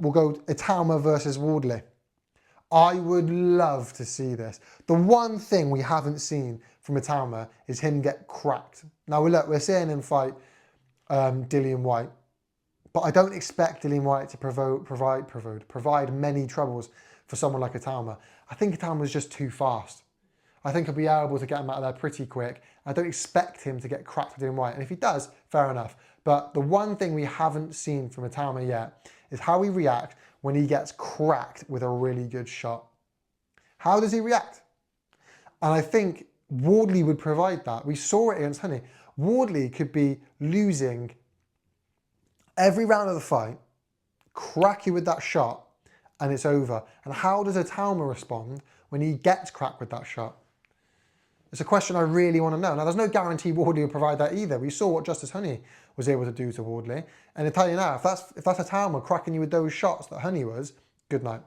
we'll go Itauma versus Wardley. I would love to see this. The one thing we haven't seen from Itauma is him get cracked. Now, look, we're seeing him fight Dillian Whyte, but I don't expect Dillian Whyte to provide many troubles for someone like Itauma. I think Itauma is just too fast. I think he'll be able to get him out of there pretty quick. I don't expect him to get cracked with Dillian Whyte. And if he does, fair enough. But the one thing we haven't seen from Itauma yet is how he reacts when he gets cracked with a really good shot. How does he react? And I think Wardley would provide that. We saw it against Honey. Wardley could be losing every round of the fight, crack you with that shot, and it's over. And how does Itauma respond when he gets cracked with that shot? It's a question I really want to know. Now, there's no guarantee Wardley will provide that either. We saw what Justice Honey was able to do to Wardley. And I tell you now, if that's Itauma cracking you with those shots that Honey was, good night.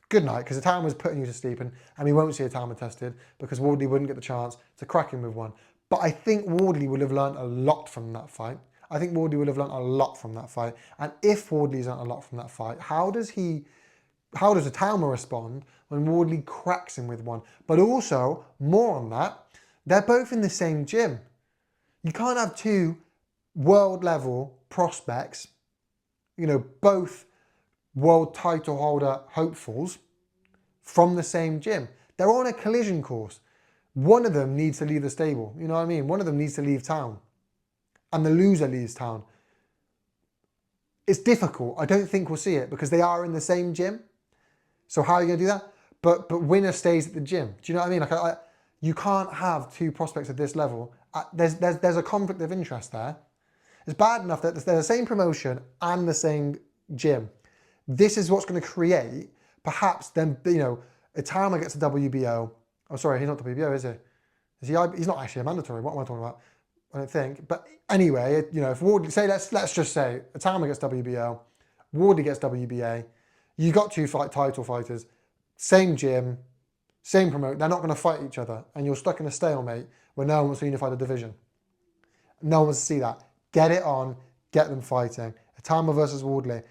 Good night, because Itauma was putting you to sleep, and we won't see Itauma tested because Wardley wouldn't get the chance to crack him with one. But I think Wardley would have learned a lot from that fight. I think Wardley would have learned a lot from that fight. And if Wardley's learned a lot from that fight, how does Itauma respond when Wardley cracks him with one? But also, more on that, they're both in the same gym. You can't have two world level prospects, both world title holder hopefuls from the same gym. They're on a collision course. One of them needs to leave the stable. You know what I mean? One of them needs to leave town. And the loser leaves town. It's difficult. I don't think we'll see it because they are in the same gym. So how are you going to do that? But winner stays at the gym. Do you know what I mean? You can't have two prospects at this level. There's a conflict of interest there. It's bad enough that they're the same promotion and the same gym. This is what's going to create, perhaps then, Itauma gets a WBO. Oh, sorry, he's not WBO, is he? He's not actually a mandatory. What am I talking about? I don't think. But anyway, if Wardley, let's just say Itauma gets WBO, Wardley gets WBA. You got two title fighters, same gym, same promote. They're not going to fight each other, and you're stuck in a stalemate where no one wants to unify the division. No one wants to see that. Get it on, get them fighting. Itauma versus Wardley.